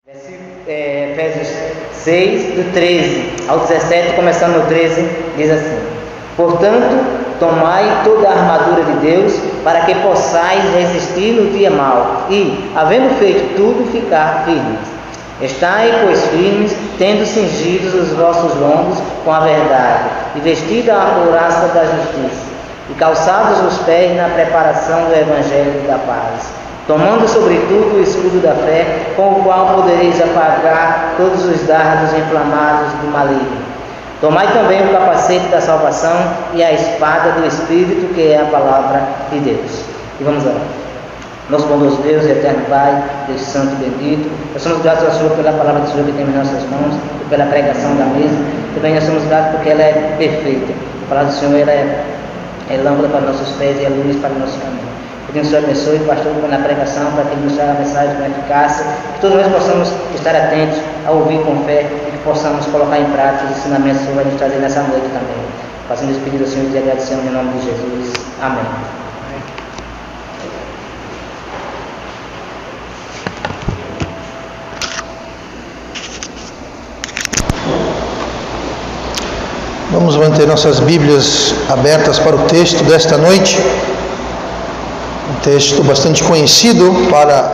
Efésios 6, do 13 ao 17, começando no 13, diz assim: Portanto, tomai toda a armadura de Deus, para que possais resistir no dia mau, e, havendo feito tudo, ficar firmes. Estai, pois, firmes, tendo cingidos os vossos lombos com a verdade, e vestida a couraça da justiça, e calçados os pés na preparação do evangelho da paz, tomando sobretudo o escudo da fé, com o qual podereis apagar todos os dardos inflamados do maligno. Tomai também o capacete da salvação e a espada do Espírito, que é a palavra de Deus. E vamos lá. Nosso bondoso Deus e eterno Pai, Deus Santo e bendito, nós somos gratos ao Senhor pela palavra do Senhor que temos em nossas mãos e pela pregação da mesa. Também nós somos gratos porque ela é perfeita. A palavra do Senhor ela é lâmpada para nossos pés e é luz para o nosso caminho. Que Deus abençoe o pastor na pregação, para que ele nos traga a mensagem com eficácia, que todos nós possamos estar atentos a ouvir com fé e que possamos colocar em prática os ensinamentos que o Senhor vai nos trazer nessa noite também. Fazendo esse pedido ao Senhor e agradecemos em nome de Jesus. Amém. Vamos manter nossas Bíblias abertas para o texto desta noite. Um texto bastante conhecido para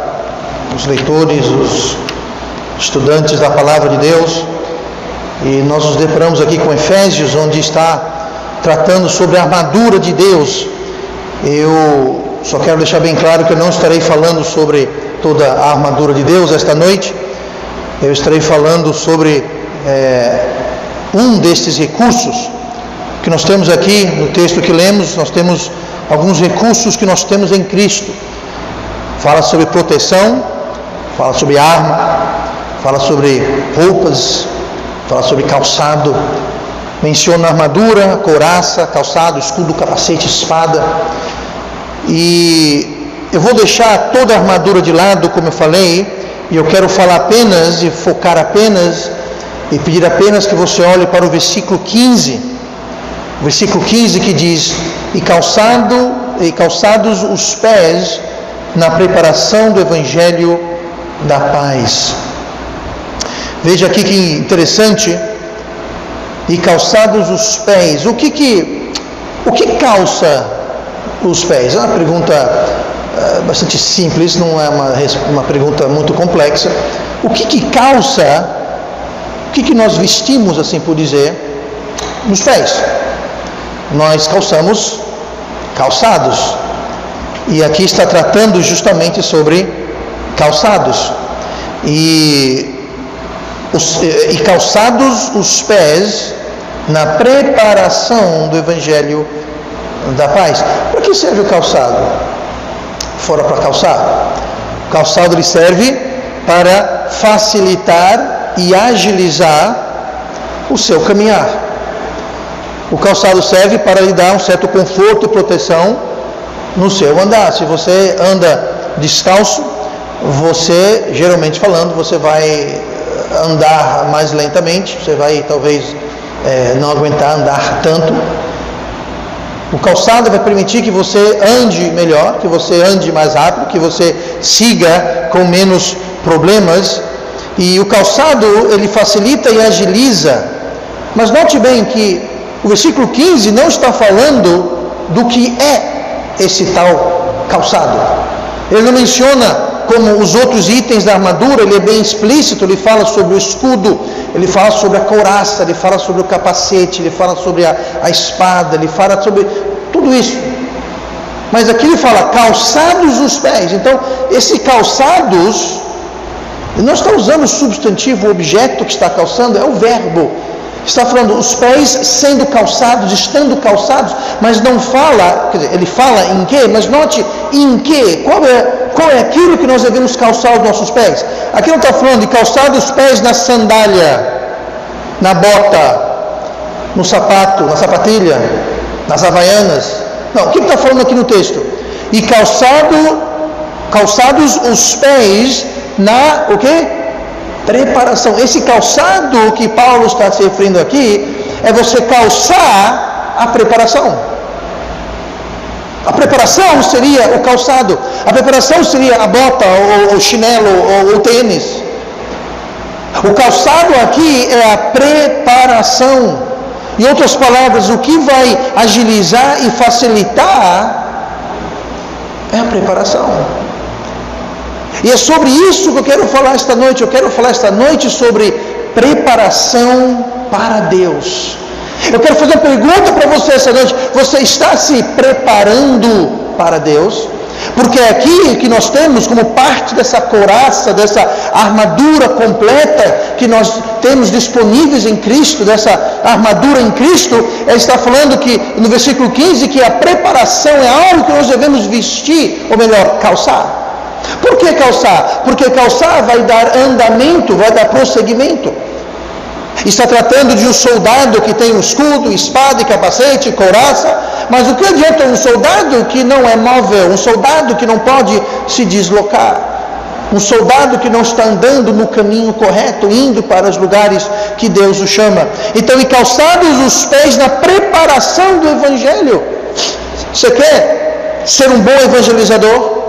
os leitores, os estudantes da Palavra de Deus. E nós nos deparamos aqui com Efésios, onde está tratando sobre a armadura de Deus. Eu só quero deixar bem claro que eu não estarei falando sobre toda a armadura de Deus esta noite. Eu estarei falando sobre um destes recursos que nós temos aqui no texto que lemos. Nós temos alguns recursos que nós temos em Cristo. Fala sobre proteção, fala sobre arma, fala sobre roupas, fala sobre calçado, menciona armadura, couraça, calçado, escudo, capacete, espada. E eu vou deixar toda a armadura de lado, como eu falei, e eu quero falar apenas e focar apenas e pedir apenas que você olhe para o versículo 15. O versículo 15 que diz: E calçados os pés na preparação do evangelho da paz. Veja aqui que interessante. E calçados os pés. O que calça os pés? É uma pergunta bastante simples, não é uma pergunta muito complexa. O que calça? O que nós vestimos, assim por dizer, nos pés? Nós calçamos calçados. E aqui está tratando justamente sobre calçados. E calçados os pés na preparação do evangelho da paz. Para que serve o calçado? Fora para calçar. O calçado ele serve para facilitar e agilizar o seu caminhar. O calçado serve para lhe dar um certo conforto e proteção no seu andar. Se você anda descalço, você, geralmente falando, você vai andar mais lentamente, você vai talvez não aguentar andar tanto. O calçado vai permitir que você ande melhor, que você ande mais rápido, que você siga com menos problemas. E o calçado, ele facilita e agiliza. Mas note bem que o versículo 15 não está falando do que é esse tal calçado. Ele não menciona como os outros itens da armadura, ele é bem explícito. Ele fala sobre o escudo, ele fala sobre a couraça, ele fala sobre o capacete, ele fala sobre a espada, ele fala sobre tudo isso. Mas aqui ele fala calçados os pés. Então, esse calçados, ele não está usando o substantivo, o objeto que está calçando, é o verbo. Está falando os pés sendo calçados, estando calçados, mas não fala, quer dizer, ele fala em quê? Mas note em quê? Qual é aquilo que nós devemos calçar os nossos pés? Aqui não está falando de calçar os pés na sandália, na bota, no sapato, na sapatilha, nas havaianas. Não, o que está falando aqui no texto? E calçados os pés na o quê? Preparação. Esse calçado que Paulo está se referindo aqui é você calçar a preparação. A preparação seria o calçado. A preparação seria a bota, ou o chinelo, ou o tênis. O calçado aqui é a preparação. Em outras palavras, o que vai agilizar e facilitar é a preparação. E é sobre isso que eu quero falar esta noite. Eu quero falar esta noite sobre preparação para Deus. Eu quero fazer uma pergunta para você esta noite. Você está se preparando para Deus? Porque é aqui que nós temos como parte dessa couraça, dessa armadura completa que nós temos disponíveis em Cristo, dessa armadura em Cristo, ele está falando que no versículo 15 que a preparação é algo que nós devemos vestir, ou melhor, calçar. Por que calçar? Porque calçar vai dar andamento, vai dar prosseguimento. Está tratando de um soldado que tem um escudo, espada, capacete, couraça. Mas o que adianta um soldado que não é móvel, um soldado que não pode se deslocar, um soldado que não está andando no caminho correto, indo para os lugares que Deus o chama? Então, e calçados os pés na preparação do Evangelho. Você quer ser um bom evangelizador?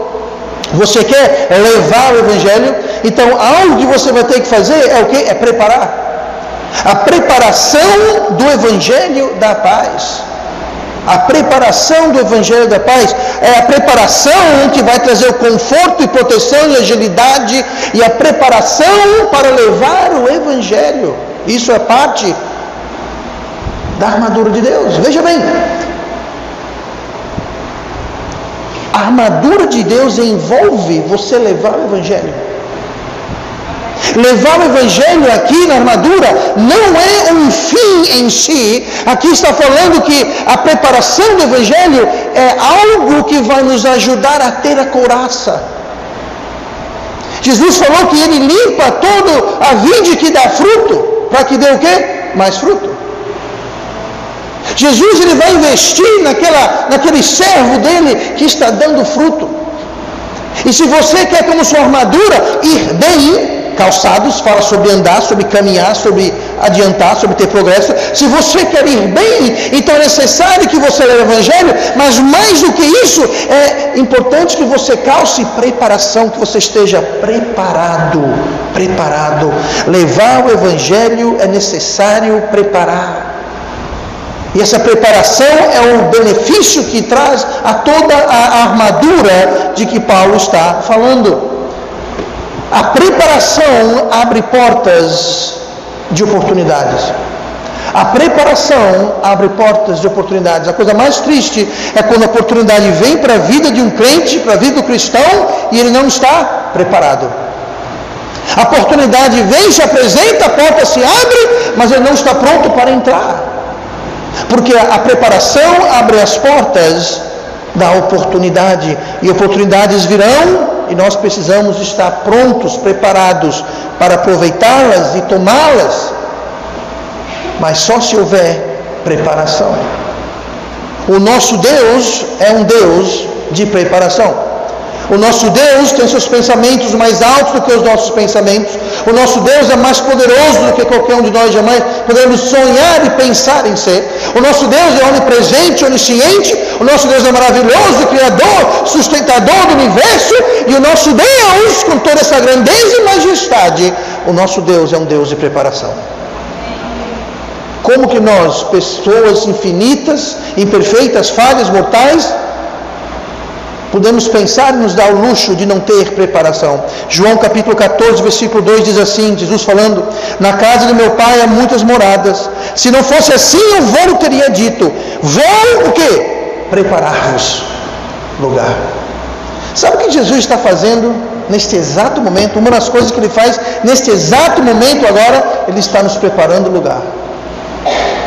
Você quer levar o Evangelho? Então, algo que você vai ter que fazer é o quê? É preparar. A preparação do Evangelho da paz. A preparação do Evangelho da paz é a preparação que vai trazer o conforto e proteção e agilidade, e a preparação para levar o Evangelho. Isso é parte da armadura de Deus. Veja bem, a armadura de Deus envolve você levar o Evangelho. Levar o Evangelho aqui na armadura não é um fim em si. Aqui está falando que a preparação do Evangelho é algo que vai nos ajudar a ter a couraça. Jesus falou que Ele limpa todo a vide que dá fruto, para que dê o quê? Mais fruto. Jesus ele vai investir naquele servo dele que está dando fruto. E se você quer como sua armadura ir bem, calçados fala sobre andar, sobre caminhar, sobre adiantar, sobre ter progresso. Se você quer ir bem, então é necessário que você leia o Evangelho, mas mais do que isso, é importante que você calce preparação, que você esteja preparado. Levar o Evangelho é necessário preparar. E essa preparação é o benefício que traz a toda a armadura de que Paulo está falando. A preparação abre portas de oportunidades. A preparação abre portas de oportunidades. A coisa mais triste é quando a oportunidade vem para a vida de um crente, para a vida do cristão, e ele não está preparado. A oportunidade vem, se apresenta, a porta se abre, mas ele não está pronto para entrar. Porque a preparação abre as portas da oportunidade, e oportunidades virão, e nós precisamos estar prontos, preparados para aproveitá-las e tomá-las, mas só se houver preparação. O nosso Deus é um Deus de preparação. O nosso Deus tem seus pensamentos mais altos do que os nossos pensamentos. O nosso Deus é mais poderoso do que qualquer um de nós jamais podemos sonhar e pensar em ser. O nosso Deus é onipresente, onisciente. O nosso Deus é maravilhoso, criador, sustentador do universo. E o nosso Deus, com toda essa grandeza e majestade, o nosso Deus é um Deus de preparação. Como que nós, pessoas infinitas, imperfeitas, falhas, mortais, podemos pensar e nos dar o luxo de não ter preparação? João capítulo 14, versículo 2 diz assim, Jesus falando: na casa do meu pai há muitas moradas. Se não fosse assim, eu vou teria dito. Vou o quê? Preparar-vos lugar. Sabe o que Jesus está fazendo neste exato momento? Uma das coisas que Ele faz neste exato momento agora, Ele está nos preparando lugar.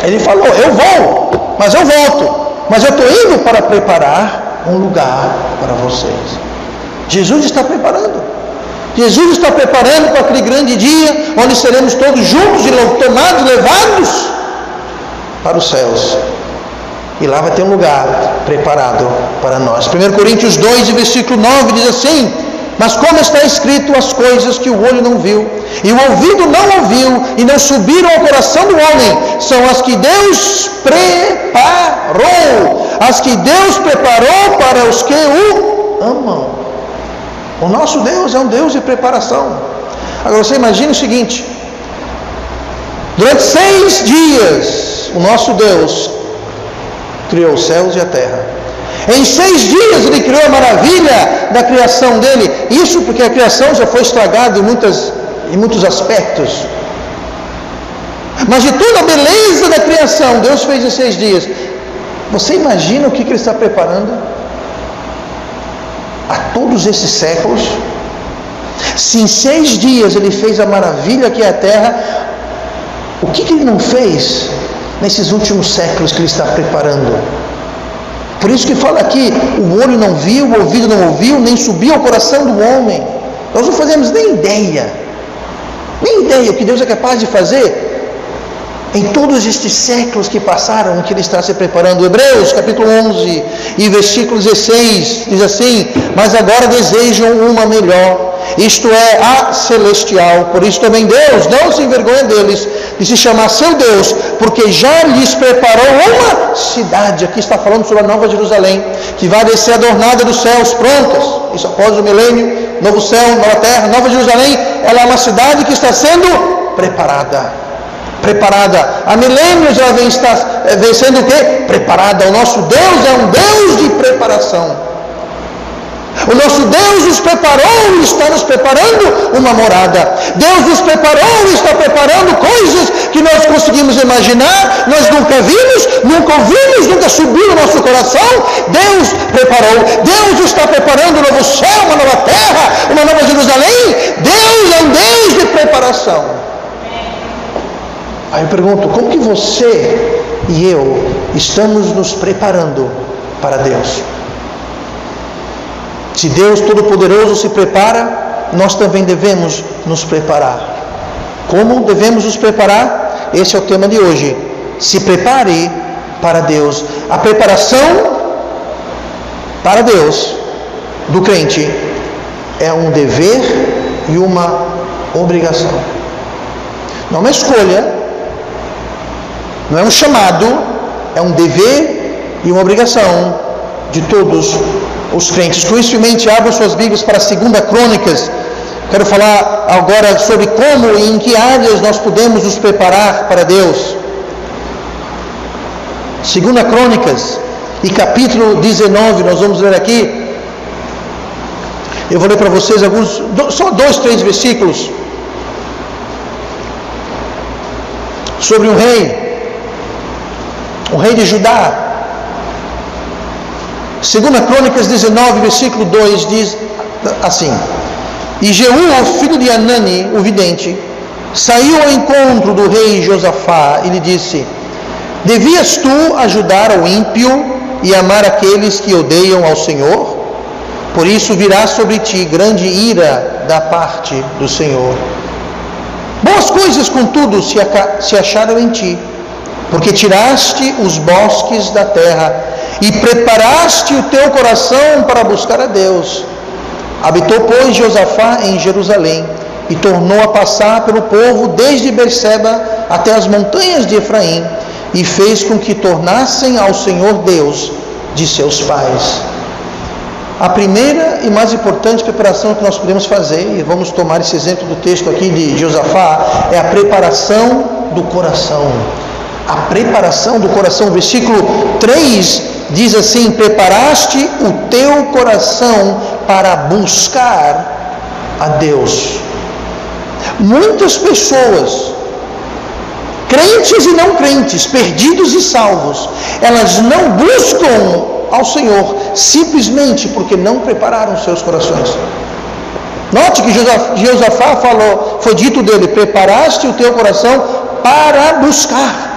Ele falou: eu vou, mas eu volto. Mas eu estou indo para preparar um lugar para vocês. Jesus está preparando. Jesus está preparando para aquele grande dia onde seremos todos juntos e tomados, levados para os céus. E lá vai ter um lugar preparado para nós. 1 Coríntios 2, versículo 9 diz assim: mas como está escrito, as coisas que o olho não viu, e o ouvido não ouviu, e não subiram ao coração do homem, são as que Deus preparou. As que Deus preparou para os que o amam. O nosso Deus é um Deus de preparação. Agora você imagina o seguinte: Durante 6 dias, o nosso Deus criou os céus e a terra. Em 6 dias Ele criou a maravilha da criação dele. Isso porque a criação já foi estragada em muitos aspectos. Mas de toda a beleza da criação, Deus fez em 6 dias. Você imagina o que Ele está preparando a todos esses séculos? Se em 6 dias Ele fez a maravilha que é a terra, o que Ele não fez nesses últimos séculos que Ele está preparando? Por isso que fala aqui, o olho não viu, o ouvido não ouviu, nem subiu ao coração do homem. Nós não fazemos nem ideia o que Deus é capaz de fazer em todos estes séculos que passaram, que Ele está se preparando. Hebreus capítulo 11 e versículo 16 diz assim: mas agora desejam uma melhor, isto é, a celestial. Por isso também Deus não se envergonha deles, de se chamar seu Deus, porque já lhes preparou uma cidade. Aqui está falando sobre a Nova Jerusalém, que vai descer adornada dos céus, prontas. Isso após o milênio, novo céu, nova terra. Nova Jerusalém, ela é uma cidade que está sendo preparada. Há milênios ela vem sendo o quê? Preparada. O nosso Deus é um Deus de preparação. O nosso Deus nos preparou e está nos preparando uma morada. Deus nos preparou e está preparando coisas que nós conseguimos imaginar, nós nunca vimos, nunca ouvimos, nunca subiu no nosso coração. Deus preparou. Deus está preparando um novo céu, uma nova terra, uma nova Jerusalém. Deus é um Deus de preparação. Aí eu pergunto, como que você e eu estamos nos preparando para Deus? Se Deus Todo-Poderoso se prepara, nós também devemos nos preparar. Como devemos nos preparar? Esse é o tema de hoje. Se prepare para Deus. A preparação para Deus do crente é um dever e uma obrigação. Não é uma escolha, não é um chamado, é um dever e uma obrigação de todos os crentes. Com isso em mente, abram suas Bíblias para 2 Crônicas. Quero falar agora sobre como e em que áreas nós podemos nos preparar para Deus. 2 Crônicas e capítulo 19, nós vamos ler aqui. Eu vou ler para vocês só 2, 3 versículos sobre um rei de Judá. 2 Crônicas 19, versículo 2 diz assim: e Jeú, filho de Anani, o vidente, saiu ao encontro do rei Josafá e lhe disse: devias tu ajudar ao ímpio e amar aqueles que odeiam ao Senhor? Por isso virá sobre ti grande ira da parte do Senhor. Boas coisas, contudo, se acharam em ti, porque tiraste os bosques da terra e preparaste o teu coração para buscar a Deus. Habitou, pois, Josafá em Jerusalém e tornou a passar pelo povo desde Berseba até as montanhas de Efraim e fez com que tornassem ao Senhor Deus de seus pais. A primeira e mais importante preparação que nós podemos fazer, e vamos tomar esse exemplo do texto aqui de Josafá, é a preparação do coração. A preparação do coração. Versículo 3 diz assim: preparaste o teu coração para buscar a Deus. Muitas pessoas, crentes e não crentes, perdidos e salvos, elas não buscam ao Senhor simplesmente porque não prepararam seus corações. Note que Josafá falou, foi dito dele: preparaste o teu coração para buscar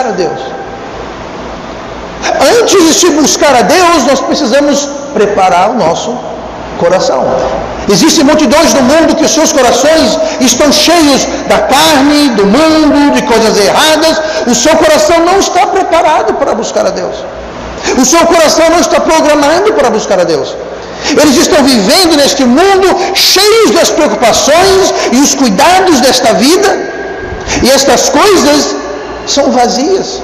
a Deus. Antes de se buscar a Deus, nós precisamos preparar o nosso coração. Existem multidões no mundo que os seus corações estão cheios da carne, do mundo, de coisas erradas. O seu coração não está preparado para buscar a Deus. O seu coração não está programado para buscar a Deus. Eles estão vivendo neste mundo cheios das preocupações e os cuidados desta vida, e estas coisas são vazias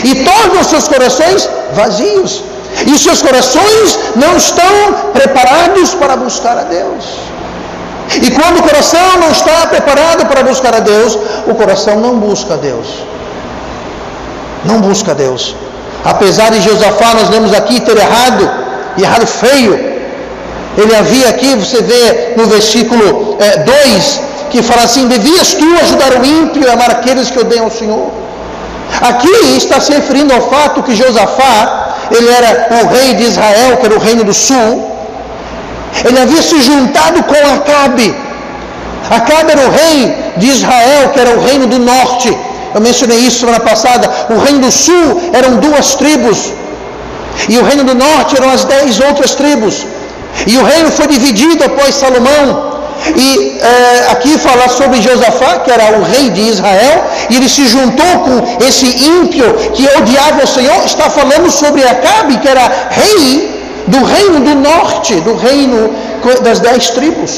e tornam seus corações vazios, e os seus corações não estão preparados para buscar a Deus. E quando o coração não está preparado para buscar a Deus, o coração não busca a Deus. Não busca a Deus. Apesar de Josafá, nós lemos aqui, ter errado, e errado feio. Ele havia aqui, você vê no versículo 2, que fala assim: devias tu ajudar o ímpio e amar aqueles que odeiam o Senhor. Aqui está se referindo ao fato que Josafá, ele era o rei de Israel, que era o reino do sul. Ele havia se juntado com Acabe. Acabe era o rei de Israel, que era o reino do norte. Eu mencionei isso semana passada. O reino do sul eram 2 tribos, e o reino do norte eram as 10 outras tribos. E o reino foi dividido após Salomão. E aqui fala sobre Josafá, que era o rei de Israel, e ele se juntou com esse ímpio que odiava o Senhor. Está falando sobre Acabe, que era rei do reino do norte, do reino das 10 tribos.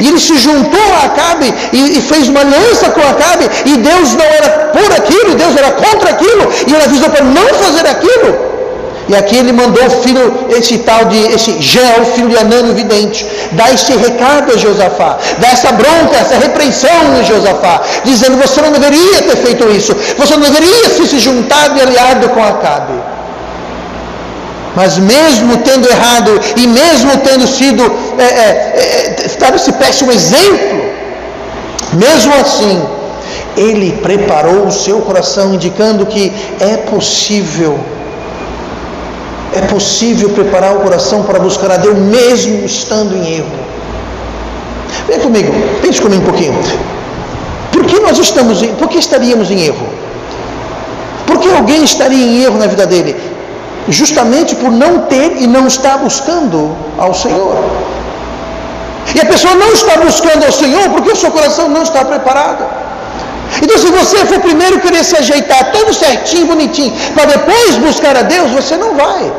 E ele se juntou a Acabe e fez uma aliança com Acabe, e Deus não era por aquilo, Deus era contra aquilo, e ele avisou para não fazer aquilo. E aqui ele mandou o filho, esse Geu, filho de Anani, o vidente, dar esse recado a Josafá, dar essa bronca, essa repreensão a Josafá, dizendo: você não deveria ter feito isso, você não deveria ter se juntado e aliado com Acabe. Mas mesmo tendo errado, e mesmo tendo sido dado esse péssimo exemplo, mesmo assim, ele preparou o seu coração, indicando que é possível preparar o coração para buscar a Deus, mesmo estando em erro. Vem comigo, pense comigo um pouquinho. Por que estaríamos em erro? Por que alguém estaria em erro na vida dele? Justamente por não ter e não estar buscando ao Senhor. E a pessoa não está buscando ao Senhor porque o seu coração não está preparado. Então, se você for primeiro querer se ajeitar todo certinho, bonitinho, para depois buscar a Deus, você não vai.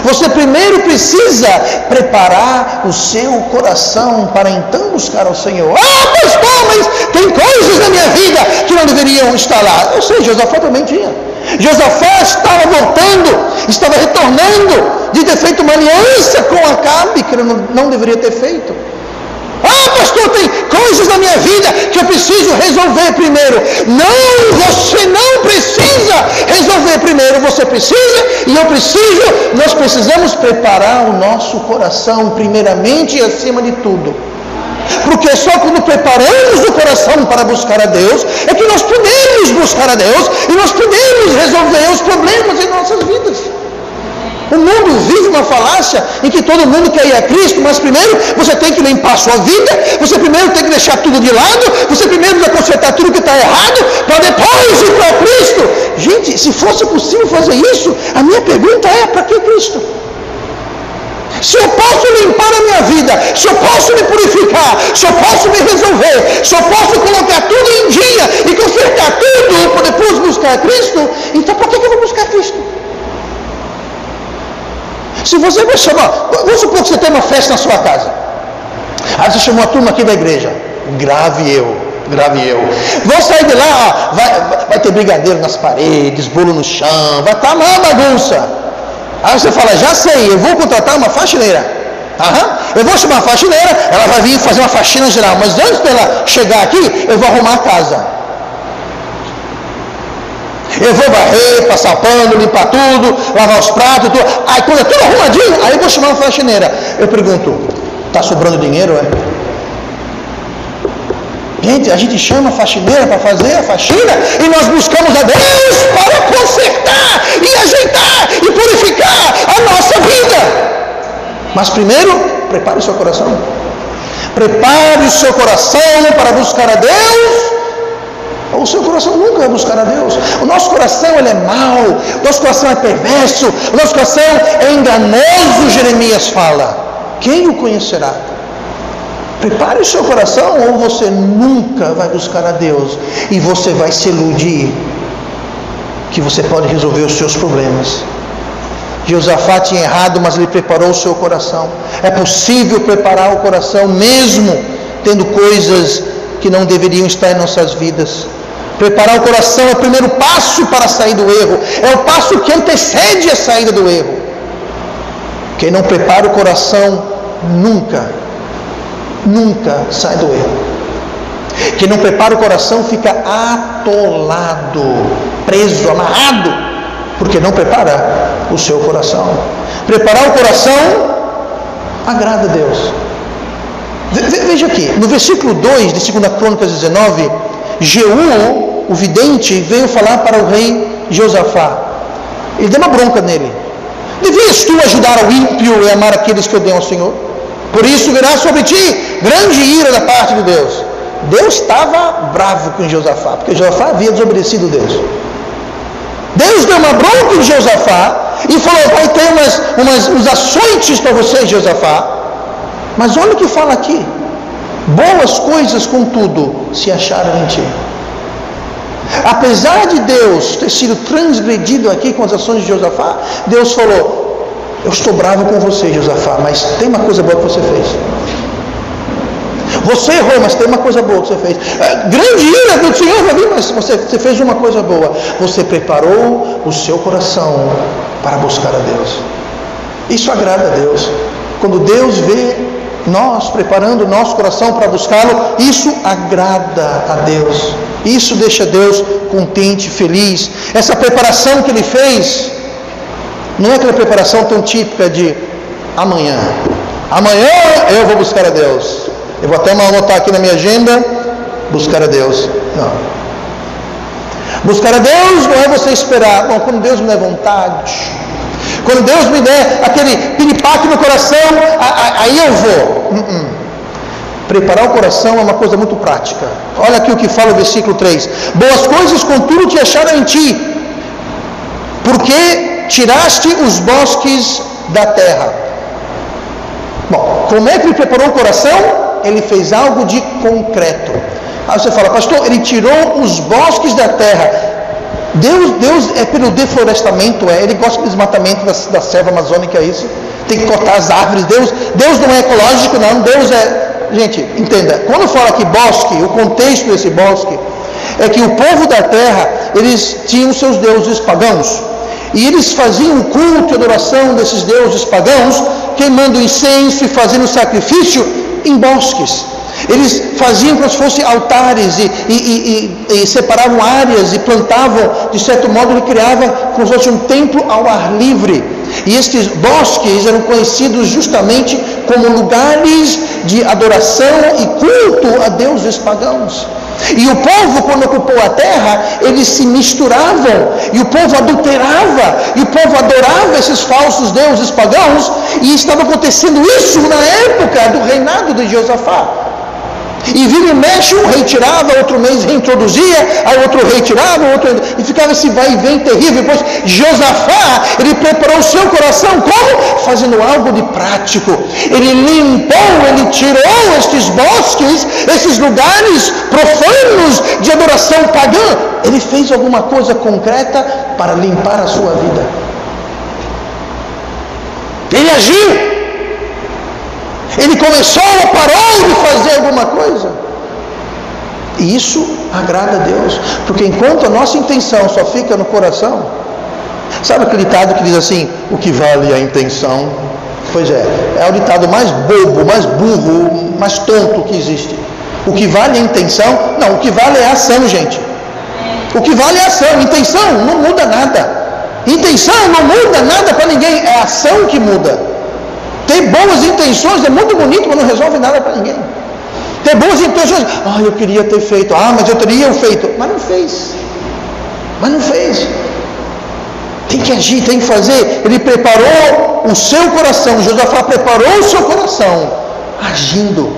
Você primeiro precisa preparar o seu coração para então buscar ao Senhor. Ah, pastor, mas tem coisas na minha vida que não deveriam estar lá. Eu sei, Josafá também tinha. Josafá estava voltando, estava retornando de ter feito uma aliança com Acabe, que ele não deveria ter feito. Ah, pastor, tem coisas na minha vida que eu preciso resolver primeiro. Não, você não precisa resolver primeiro. Você precisa e eu preciso. Nós precisamos preparar o nosso coração primeiramente e acima de tudo. Porque só quando preparamos o coração para buscar a Deus é que nós podemos buscar a Deus e nós podemos resolver os problemas em nossas vidas. O mundo vive uma falácia em que todo mundo quer ir a Cristo, mas primeiro você tem que limpar a sua vida, você primeiro tem que deixar tudo de lado, você primeiro vai consertar tudo que está errado, para depois ir para Cristo. Gente, se fosse possível fazer isso, a minha pergunta é: para que Cristo? Se eu posso limpar a minha vida, se eu posso me purificar, se eu posso me resolver, se eu posso colocar tudo em dia e consertar tudo para depois buscar Cristo, então para que eu vou buscar Cristo? Se você vai chamar, vamos supor que você tem uma festa na sua casa, aí você chamou a turma aqui da igreja, grave eu. Vou sair de lá, vai ter brigadeiro nas paredes, bolo no chão, vai estar uma bagunça. Aí você fala: já sei, eu vou contratar uma faxineira. Eu vou chamar a faxineira, ela vai vir fazer uma faxina geral, mas antes dela chegar aqui, eu vou arrumar a casa. Eu vou varrer, passar pano, limpar tudo, lavar os pratos, tudo. Aí quando é tudo arrumadinho, aí eu vou chamar uma faxineira. Eu pergunto: está sobrando dinheiro, é? Gente, a gente chama a faxineira para fazer a faxina e nós buscamos a Deus para consertar e ajeitar e purificar a nossa vida. Mas primeiro, prepare o seu coração. Prepare o seu coração para buscar a Deus. O seu coração nunca vai buscar a Deus. O nosso coração, ele é mau, o nosso coração é perverso, o nosso coração é enganoso. Jeremias fala: quem o conhecerá? Prepare o seu coração, ou você nunca vai buscar a Deus e você vai se iludir que você pode resolver os seus problemas. Josafá tinha errado, mas ele preparou o seu coração. É possível preparar o coração mesmo tendo coisas que não deveriam estar em nossas vidas. Preparar o coração é o primeiro passo para sair do erro, é o passo que antecede a saída do erro. Quem não prepara o coração nunca nunca sai do erro. Quem não prepara o coração fica atolado, preso, amarrado, porque não prepara o seu coração. Preparar o coração agrada a Deus. Veja aqui, no versículo 2 de 2 Crônicas 19, Jeú, o vidente, veio falar para o rei Josafá. Ele deu uma bronca nele. Devias tu ajudar ao ímpio e amar aqueles que odeiam ao Senhor? Por isso virá sobre ti grande ira da parte de Deus. Deus estava bravo com Josafá, porque Josafá havia desobedecido Deus. Deus deu uma bronca em Josafá e falou: vai ter uns açoites para você, Josafá. Mas olha o que fala aqui: boas coisas, contudo, se acharam em ti. Apesar de Deus ter sido transgredido aqui com as ações de Josafá, Deus falou: eu estou bravo com você, Josafá, mas tem uma coisa boa que você fez. Você errou, mas tem uma coisa boa que você fez. Grande ira do Senhor vai vir, mas você fez uma coisa boa. Você preparou o seu coração para buscar a Deus. Isso agrada a Deus. Quando Deus vê nós preparando o nosso coração para buscá-lo, isso agrada a Deus. Isso deixa Deus contente, feliz. Essa preparação que Ele fez não é aquela preparação tão típica de amanhã eu vou buscar a Deus. Eu vou até anotar aqui na minha agenda: buscar a Deus. Não. Buscar a Deus não é você esperar. Bom, quando Deus me der vontade, quando Deus me der aquele piripaque no coração, aí eu vou. Preparar o coração é uma coisa muito prática. Olha aqui o que fala o versículo 3: boas coisas contudo te acharam em ti, porque tiraste os bosques da terra. Bom, como é que ele preparou o coração? Ele fez algo de concreto. Aí você fala: pastor, ele tirou os bosques da terra. Deus é pelo deflorestamento, ele gosta do desmatamento da selva amazônica, é isso? Tem que cortar as árvores. Deus não é ecológico, não. Deus é... Gente, entenda, quando fala aqui bosque, o contexto desse bosque é que o povo da terra, eles tinham seus deuses pagãos, e eles faziam culto e adoração desses deuses pagãos, queimando incenso e fazendo sacrifício em bosques. Eles faziam como se fossem altares e separavam áreas e plantavam, de certo modo ele criava como se fosse um templo ao ar livre. E estes bosques eram conhecidos justamente como lugares de adoração e culto a deuses pagãos. E o povo, quando ocupou a terra, eles se misturavam, e o povo adulterava, e o povo adorava esses falsos deuses pagãos, e estava acontecendo isso na época do reinado de Josafá. E vira e mexe, um rei tirava, outro mês reintroduzia, aí outro rei tirava, e ficava esse vai e vem terrível. Depois Josafá, ele preparou o seu coração, como? Fazendo algo de prático. Ele limpou, ele tirou estes bosques, esses lugares profanos de adoração pagã. Ele fez alguma coisa concreta para limpar a sua vida. Ele agiu. Ele começou, parou de fazer alguma coisa. E isso agrada a Deus, porque enquanto a nossa intenção só fica no coração, sabe aquele ditado que diz assim: o que vale a intenção? Pois é o ditado mais bobo, mais burro, mais tonto que existe. O que vale a intenção? Não, o que vale é a ação, gente. O que vale é a ação. Intenção não muda nada. Intenção não muda nada para ninguém, é a ação que muda. Ter boas intenções é muito bonito, mas não resolve nada para ninguém. Ter boas intenções, eu queria ter feito, mas eu teria feito, mas não fez. Tem que agir, tem que fazer. Ele preparou o seu coração, Josafá preparou o seu coração, agindo.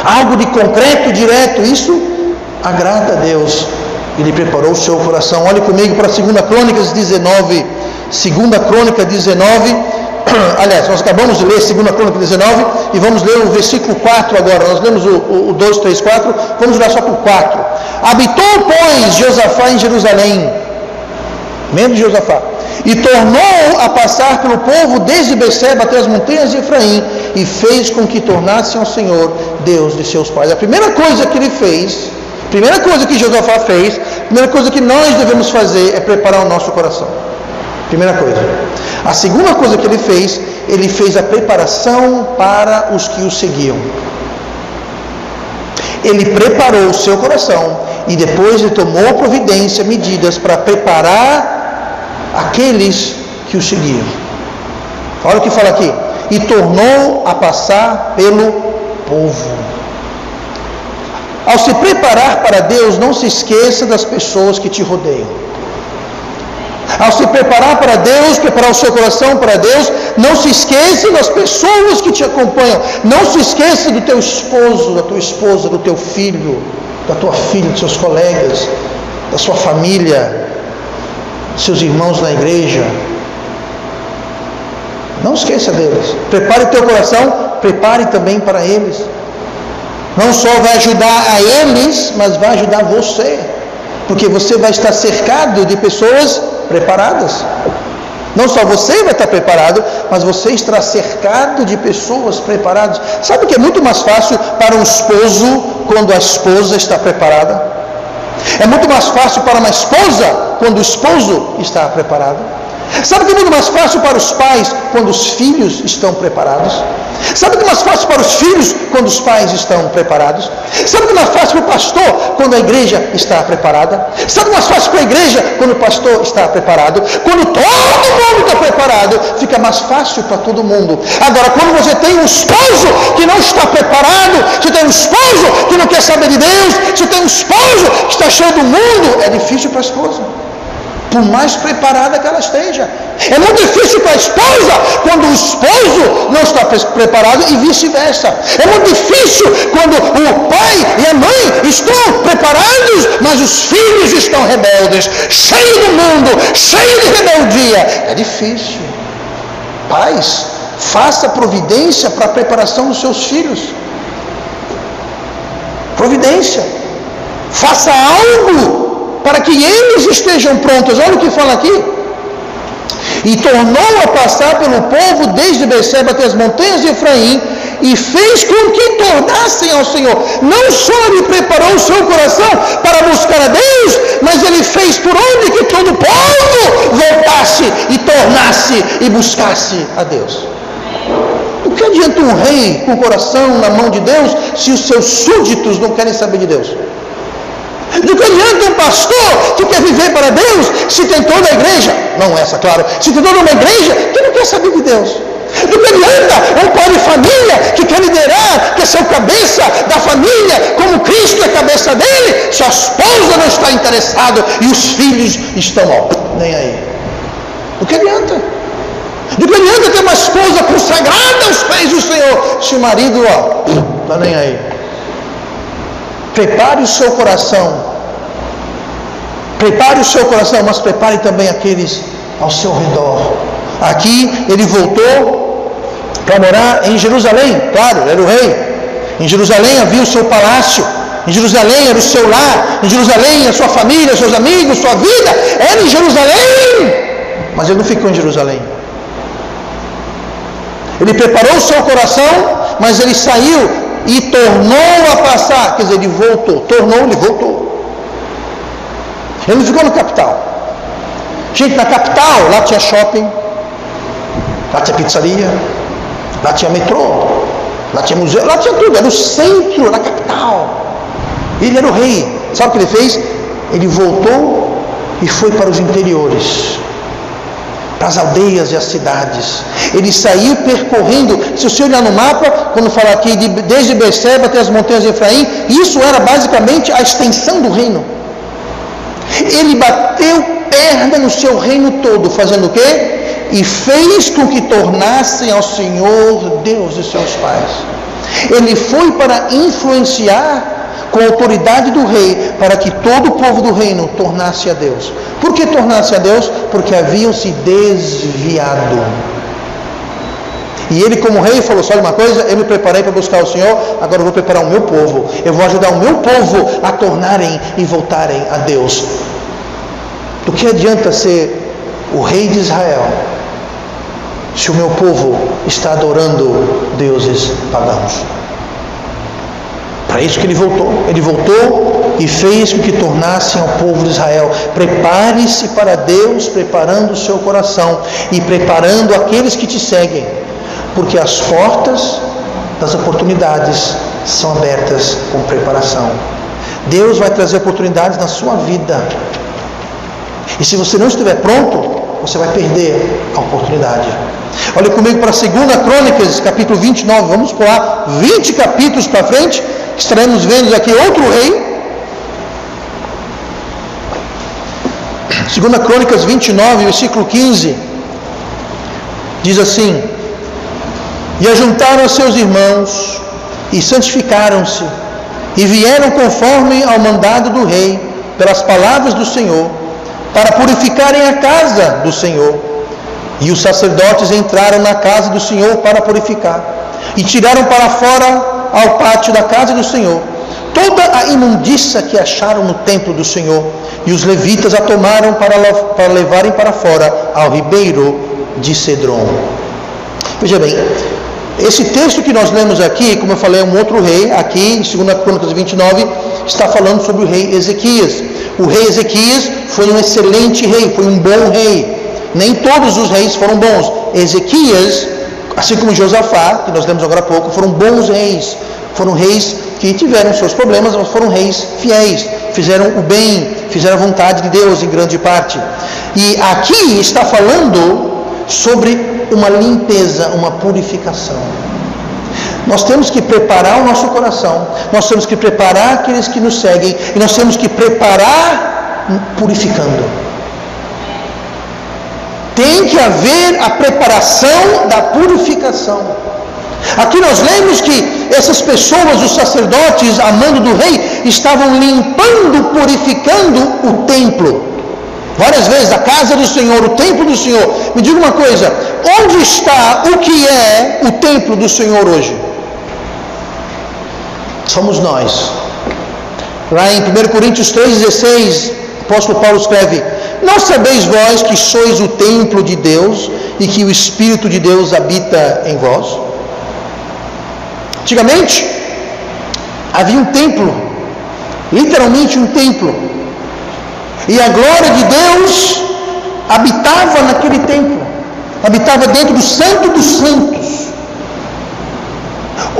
Algo de concreto, direto, isso agrada a Deus. Ele preparou o seu coração. Olhe comigo para 2 Crônicas 19, 2 Crônica 19, aliás, nós acabamos de ler 2 Crônica 19 e vamos ler o versículo 4 agora. Nós lemos o 2, 3, 4, vamos olhar só para o 4. Habitou, pois, Josafá em Jerusalém, membro de Josafá, e tornou a passar pelo povo desde Beceba até as montanhas de Efraim, e fez com que tornassem ao Senhor, Deus de seus pais. A primeira coisa que ele fez, primeira coisa que Josafá fez, primeira coisa que nós devemos fazer é preparar o nosso coração. Primeira coisa. A segunda coisa que ele fez a preparação para os que o seguiam. Ele preparou o seu coração e depois ele tomou providência, medidas para preparar aqueles que o seguiam. Olha o que fala aqui. E tornou a passar pelo povo. Ao se preparar para Deus, não se esqueça das pessoas que te rodeiam. Ao se preparar para Deus, preparar o seu coração para Deus, não se esqueça das pessoas que te acompanham. Não se esqueça do teu esposo, da tua esposa, do teu filho, da tua filha, dos seus colegas, da sua família, dos seus irmãos na igreja. Não esqueça deles. Prepare o teu coração, prepare também para eles. Não só vai ajudar a eles, mas vai ajudar você. Porque você vai estar cercado de pessoas preparadas. Não só você vai estar preparado, mas você estará cercado de pessoas preparadas. Sabe que é muito mais fácil para um esposo quando a esposa está preparada? É muito mais fácil para uma esposa quando o esposo está preparado? Sabe que é muito mais fácil para os pais quando os filhos estão preparados? Sabe que é mais fácil para os filhos quando os pais estão preparados? Sabe que é mais fácil para o pastor quando a igreja está preparada? Sabe que é mais fácil para a igreja quando o pastor está preparado? Quando todo mundo está preparado, fica mais fácil para todo mundo. Agora, quando você tem um esposo que não está preparado, você tem um esposo que não quer saber de Deus, você tem um esposo que está cheio do mundo, é difícil para a esposa. Por mais preparada que ela esteja. É muito difícil para a esposa quando o esposo não está preparado e vice-versa. É muito difícil quando o pai e a mãe estão preparados, mas os filhos estão rebeldes, cheios do mundo, cheios de rebeldia. É difícil. Pais, faça providência para a preparação dos seus filhos. Providência. Faça algo para que eles estejam prontos. Olha o que fala aqui. E tornou a passar pelo povo desde Berseba até as montanhas de Efraim, e fez com que tornassem ao Senhor. Não só ele preparou o seu coração para buscar a Deus, mas ele fez por onde que todo o povo voltasse e tornasse e buscasse a Deus. O que adianta um rei com o coração na mão de Deus se os seus súditos não querem saber de Deus? Do que adianta um pastor que quer viver para Deus se tem toda a igreja, não essa, claro, se tem toda uma igreja que não quer saber de Deus? Do que adianta um pai de família que quer liderar, quer ser o cabeça da família, como Cristo é a cabeça dele, se a esposa não está interessada e os filhos estão, nem aí? Do que adianta? Do que adianta ter uma esposa consagrada aos pés do Senhor, se o marido, está nem aí? Prepare o seu coração, mas prepare também aqueles ao seu redor. Aqui ele voltou para morar em Jerusalém, claro, era o rei. Em Jerusalém havia o seu palácio, em Jerusalém era o seu lar, em Jerusalém a sua família, seus amigos, sua vida, era em Jerusalém. Mas ele não ficou em Jerusalém. Ele preparou o seu coração, mas ele saiu e tornou a passar, quer dizer, ele voltou, ele voltou. Ele não ficou na capital. Gente, na capital, lá tinha shopping, lá tinha pizzaria, lá tinha metrô, lá tinha museu, lá tinha tudo, era o centro, na capital. Ele era o rei. Sabe o que ele fez? Ele voltou e foi para os interiores, para as aldeias e as cidades. Ele saiu percorrendo. Se você olhar no mapa, quando fala aqui desde Berseba até as montanhas de Efraim, isso era basicamente a extensão do reino. Ele bateu perna no seu reino todo, fazendo o quê? E fez com que tornassem ao Senhor Deus de seus pais. Ele foi para influenciar com a autoridade do rei, para que todo o povo do reino tornasse a Deus. Por que tornasse a Deus? Porque haviam se desviado. E ele, como rei, falou: sabe uma coisa? Eu me preparei para buscar o Senhor, agora eu vou preparar o meu povo. Eu vou ajudar o meu povo a tornarem e voltarem a Deus. Do que adianta ser o rei de Israel se o meu povo está adorando deuses pagãos? Para isso que ele voltou e fez com que tornassem ao povo de Israel. Prepare-se para Deus, preparando o seu coração e preparando aqueles que te seguem, porque as portas das oportunidades são abertas com preparação. Deus vai trazer oportunidades na sua vida. E se você não estiver pronto, você vai perder a oportunidade. Olha comigo para 2 Crônicas, capítulo 29. Vamos pular 20 capítulos para frente. Estaremos vendo aqui outro rei. 2 Crônicas 29, versículo 15. Diz assim: E ajuntaram a seus irmãos, e santificaram-se, e vieram conforme ao mandado do rei, pelas palavras do Senhor, para purificarem a casa do Senhor. E os sacerdotes entraram na casa do Senhor para purificar, e tiraram para fora ao pátio da casa do Senhor toda a imundícia que acharam no templo do Senhor, e os levitas a tomaram para levarem para fora ao ribeiro de Cedron. Veja bem, esse texto que nós lemos aqui, como eu falei, é um outro rei. Aqui em 2 Crônicas 29 está falando sobre o rei Ezequias. O rei Ezequias foi um excelente rei, foi um bom rei. Nem todos os reis foram bons. Ezequias, assim como Josafá, que nós lemos agora há pouco, foram bons reis. Foram reis que tiveram seus problemas, mas foram reis fiéis, fizeram o bem, fizeram a vontade de Deus em grande parte. E aqui está falando sobre uma limpeza, uma purificação. Nós temos que preparar o nosso coração, nós temos que preparar aqueles que nos seguem, e nós temos que preparar purificando. Tem que haver a preparação da purificação. Aqui nós lemos que essas pessoas, os sacerdotes, a mando do rei, estavam limpando, purificando o templo. Várias vezes, a casa do Senhor, o templo do Senhor. Me diga uma coisa, onde está o que é o templo do Senhor hoje? Somos nós. Lá em 1 Coríntios 3,16, o apóstolo Paulo escreve: Não sabeis vós que sois o templo de Deus e que o Espírito de Deus habita em vós? Antigamente, havia um templo, literalmente um templo, e a glória de Deus habitava naquele templo, habitava dentro do Santo dos Santos.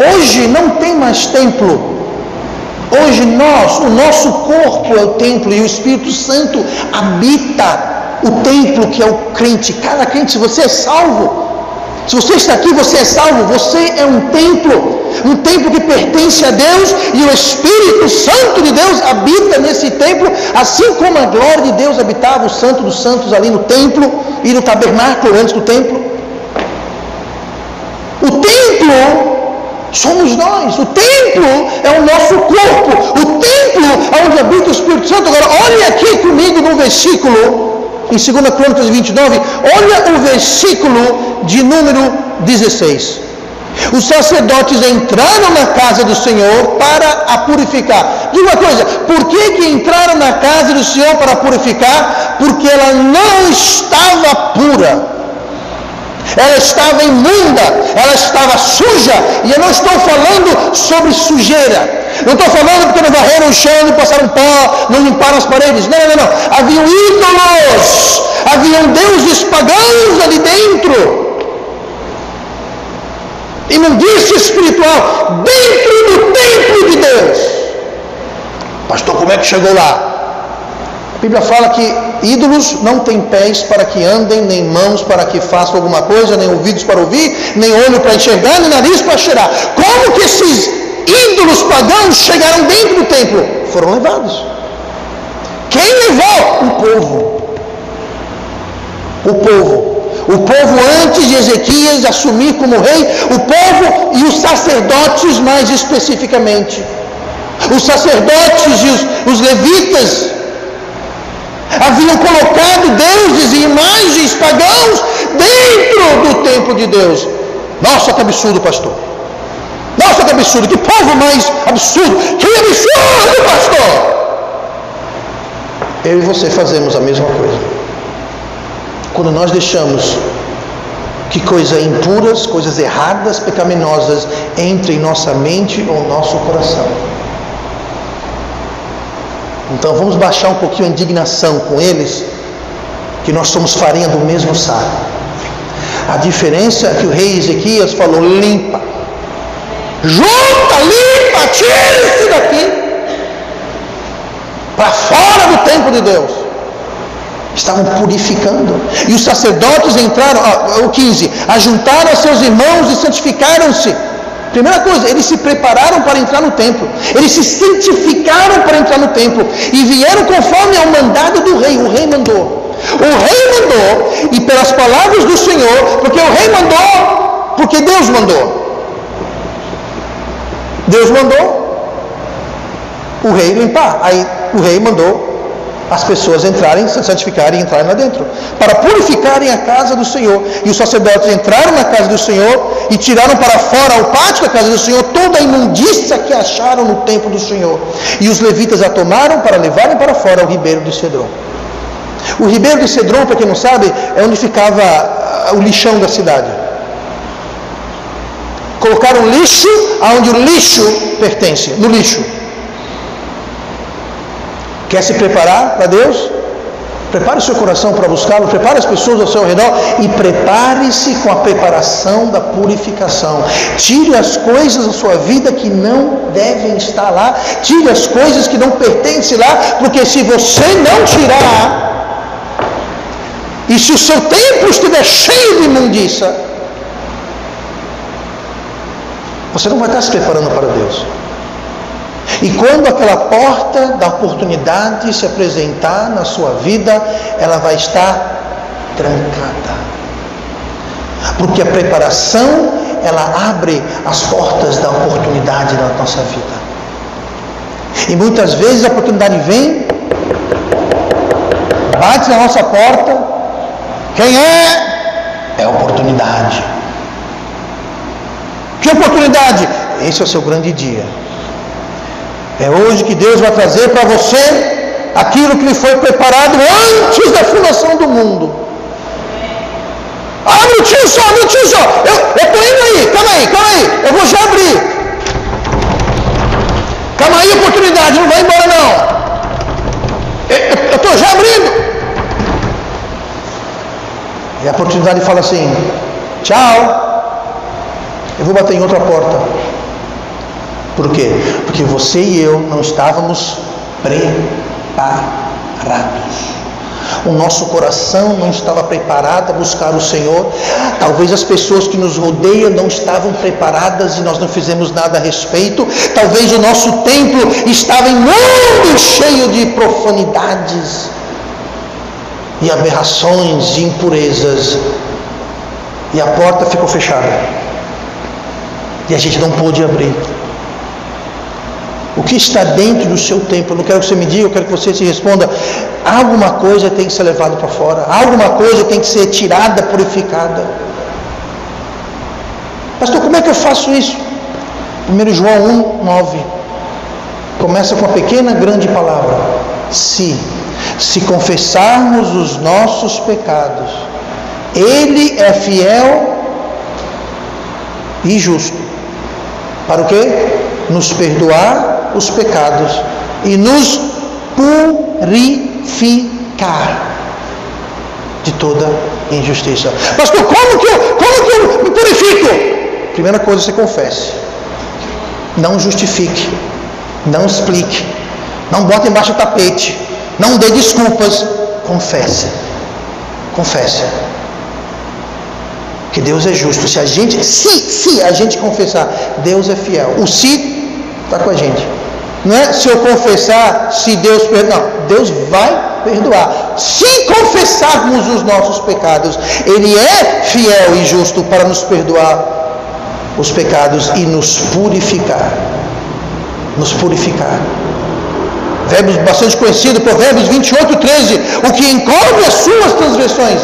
Hoje não tem mais templo. Hoje o nosso corpo é o templo, e o Espírito Santo habita o templo que é o crente. Cada crente, se você é salvo, se você está aqui, você é salvo, você é um templo que pertence a Deus, e o Espírito Santo de Deus habita nesse templo, assim como a glória de Deus habitava o Santo dos Santos ali no templo e no tabernáculo antes do templo. O templo somos nós, o templo é o nosso corpo, o templo é onde habita o Espírito Santo. Agora, olha aqui comigo no versículo, em 2 Crônicas 29, olha o versículo de número 16. Os sacerdotes entraram na casa do Senhor para a purificar. Diga uma coisa, por que entraram na casa do Senhor para purificar? Porque ela não estava pura. Ela estava imunda, ela estava suja. E eu não estou falando sobre sujeira. Não estou falando porque não varreram o chão, não passaram pó, não limparam as paredes. Não. Haviam ídolos, haviam deuses pagãos ali dentro. Imundícia espiritual dentro do templo de Deus. Pastor, como é que chegou lá? A Bíblia fala que ídolos não têm pés para que andem, nem mãos para que façam alguma coisa, nem ouvidos para ouvir, nem olho para enxergar, nem nariz para cheirar. Como que esses ídolos pagãos chegaram dentro do templo? Foram levados. Quem levou? O povo. O povo antes de Ezequias assumir como rei, o povo e os sacerdotes mais especificamente. Os sacerdotes e os levitas haviam colocado deuses e imagens pagãos dentro do templo de Deus. Nossa, que absurdo, pastor. Nossa, que absurdo. Que povo mais absurdo. Que absurdo, pastor. Eu e você fazemos a mesma coisa. Quando nós deixamos que coisas impuras, coisas erradas, pecaminosas entrem em nossa mente ou nosso coração. Então vamos baixar um pouquinho a indignação com eles, que nós somos farinha do mesmo saco. A diferença é que o rei Ezequias falou: limpa, junta, limpa, tire-se daqui, para fora do templo de Deus. Estavam purificando. E os sacerdotes entraram, o 15, ajuntaram a seus irmãos e santificaram-se. Primeira coisa, eles se prepararam para entrar no templo. Eles se santificaram para entrar no templo. E vieram conforme ao mandado do rei. O rei mandou. O rei mandou. E pelas palavras do Senhor, porque o rei mandou, porque Deus mandou. Deus mandou o rei limpar. Aí o rei mandou as pessoas entrarem, se santificarem e entrarem lá dentro, para purificarem a casa do Senhor. E os sacerdotes entraram na casa do Senhor e tiraram para fora, ao pátio da casa do Senhor, toda a imundícia que acharam no templo do Senhor. E os levitas a tomaram para levarem para fora ao ribeiro de Cedron. O ribeiro de Cedron, para quem não sabe, é onde ficava o lixão da cidade. Colocaram lixo aonde o lixo pertence, no lixo. Quer se preparar para Deus? Prepare o seu coração para buscá-lo, prepare as pessoas ao seu redor e prepare-se com a preparação da purificação. Tire as coisas da sua vida que não devem estar lá, tire as coisas que não pertencem lá, porque se você não tirar, e se o seu templo estiver cheio de imundícia, você não vai estar se preparando para Deus. E quando aquela porta da oportunidade se apresentar na sua vida, ela vai estar trancada. Porque a preparação, ela abre as portas da oportunidade na nossa vida. E muitas vezes a oportunidade vem, bate na nossa porta. Quem é? É a oportunidade. Que oportunidade? Esse é o seu grande dia. É hoje que Deus vai trazer para você aquilo que lhe foi preparado antes da fundação do mundo. Um minutinho só. Eu estou indo aí, calma aí, eu vou já abrir. Calma aí, oportunidade, não vai embora não. Eu estou já abrindo. E a oportunidade fala assim: tchau, eu vou bater em outra porta. Por quê? Porque você e eu não estávamos preparados. O nosso coração não estava preparado a buscar o Senhor. Talvez as pessoas que nos rodeiam não estavam preparadas e nós não fizemos nada a respeito. Talvez o nosso templo estava imundo, cheio de profanidades e aberrações e impurezas. E a porta ficou fechada. E a gente não pôde abrir. O que está dentro do seu templo? Eu não quero que você me diga, eu quero que você se responda. Alguma coisa tem que ser levada para fora. Alguma coisa tem que ser tirada, purificada. Pastor, como é que eu faço isso? 1 João 1:9. Começa com a pequena, grande palavra. Se confessarmos os nossos pecados, Ele é fiel e justo. Para o quê? Nos perdoar os pecados e nos purificar de toda injustiça. Pastor, como que eu me purifico? Primeira coisa, você confesse. Não justifique, não explique, não bote embaixo do tapete, não dê desculpas. Confesse. Que Deus é justo. Se a gente confessar, Deus é fiel. O se está com a gente. Não é se eu confessar, se Deus perdoar. Não, Deus vai perdoar. Se confessarmos os nossos pecados, Ele é fiel e justo para nos perdoar os pecados e nos purificar. Verbos bastante conhecido, Provérbios 28:13. O que encobre as suas transgressões,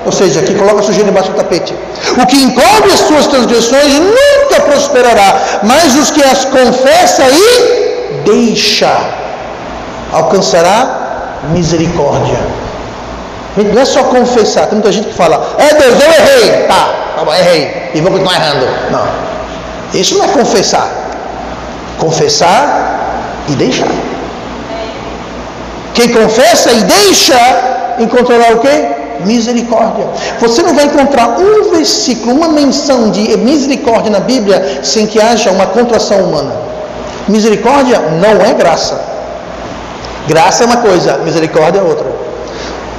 ou seja, que coloca a sujeira embaixo do tapete. O que encobre as suas transgressões nunca prosperará, mas os que as confessa e deixa alcançará misericórdia. Não é só confessar. Tem muita gente que fala: Deus, eu errei. Tá bom, errei e vou continuar errando. Não, isso não é confessar. Confessar e deixar. Quem confessa e deixa encontrará o quê? Misericórdia. Você não vai encontrar um versículo, uma menção de misericórdia na Bíblia sem que haja uma contração humana. Misericórdia não é graça. Graça é uma coisa, misericórdia é outra.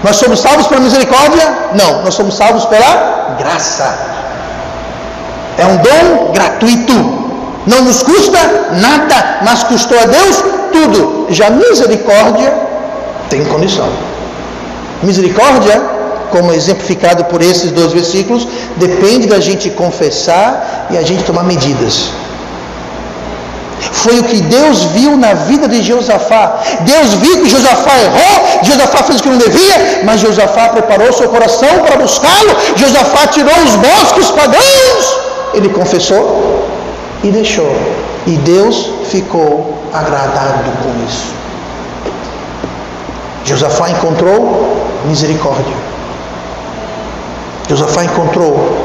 Nós somos salvos pela misericórdia? Não, nós somos salvos pela graça. É um dom gratuito. Não nos custa nada, mas custou a Deus tudo. Já misericórdia tem condição. Misericórdia, como exemplificado por esses 2 versículos, depende da gente confessar e a gente tomar medidas. Foi o que Deus viu na vida de Josafá. Deus viu que Josafá errou, Josafá fez o que não devia, mas Josafá preparou seu coração para buscá-lo. Josafá tirou os bosques pagãos. Ele confessou e deixou. E Deus ficou agradado com isso. Josafá encontrou misericórdia. Josafá encontrou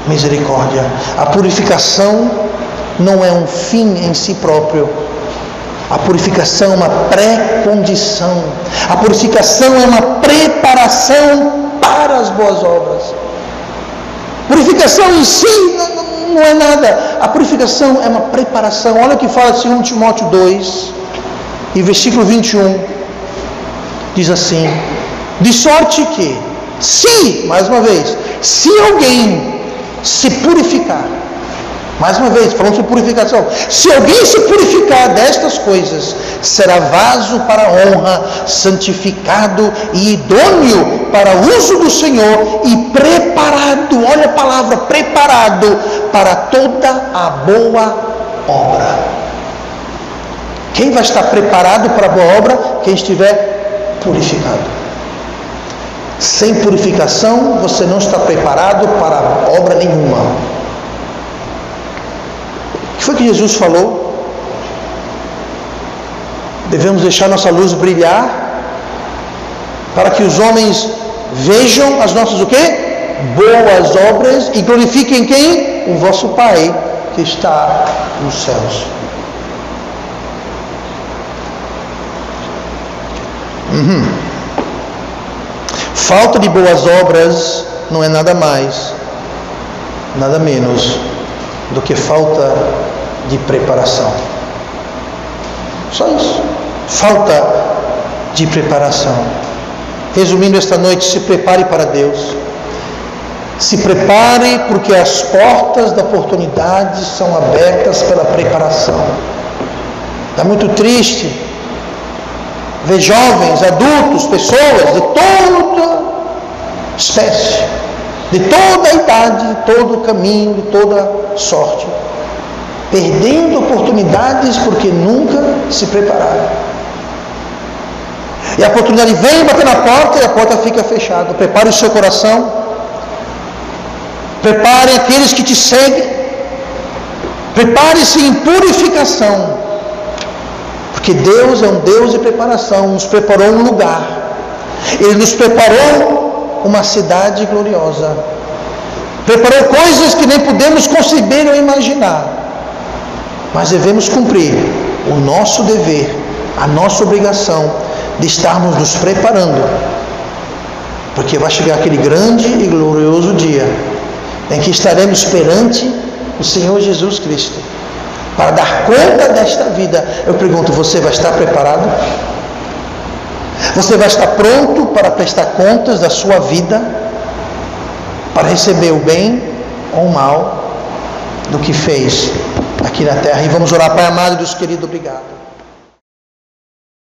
misericórdia. A purificação não é um fim em si próprio. A purificação é uma pré-condição. A purificação é uma preparação para as boas obras. Purificação em si não é nada. A purificação é uma preparação. Olha o que fala 2 Timóteo 2, e versículo 21. Diz assim: de sorte que, mais uma vez, se alguém se purificar, mais uma vez, falando sobre purificação, se alguém se purificar destas coisas, será vaso para a honra, santificado e idôneo para o uso do Senhor e preparado, olha a palavra, preparado para toda a boa obra. Quem vai estar preparado para a boa obra? Quem estiver purificado. Sem purificação, você não está preparado para obra nenhuma. O que foi que Jesus falou? Devemos deixar nossa luz brilhar para que os homens vejam as nossas o quê? Boas obras e glorifiquem quem? O vosso Pai que está nos céus. Falta de boas obras não é nada mais, nada menos do que falta de preparação. Só isso. Falta de preparação. Resumindo esta noite, se prepare para Deus. Se prepare, porque as portas da oportunidade são abertas pela preparação. Está muito triste ver jovens, adultos, pessoas de toda espécie, de toda a idade, de todo o caminho, de toda sorte, perdendo oportunidades porque nunca se prepararam. E a oportunidade vem bater na porta e a porta fica fechada. Prepare o seu coração, prepare aqueles que te seguem, prepare-se em purificação, porque Deus é um Deus de preparação. Nos preparou um lugar, Ele nos preparou uma cidade gloriosa, preparou coisas que nem podemos conceber ou imaginar, mas devemos cumprir o nosso dever, a nossa obrigação de estarmos nos preparando, porque vai chegar aquele grande e glorioso dia em que estaremos perante o Senhor Jesus Cristo para dar conta desta vida. Eu pergunto, você vai estar preparado? Você vai estar pronto para prestar contas da sua vida, para receber o bem ou o mal do que fez aqui na terra? E vamos orar. Pai amado e Deus querido, obrigado.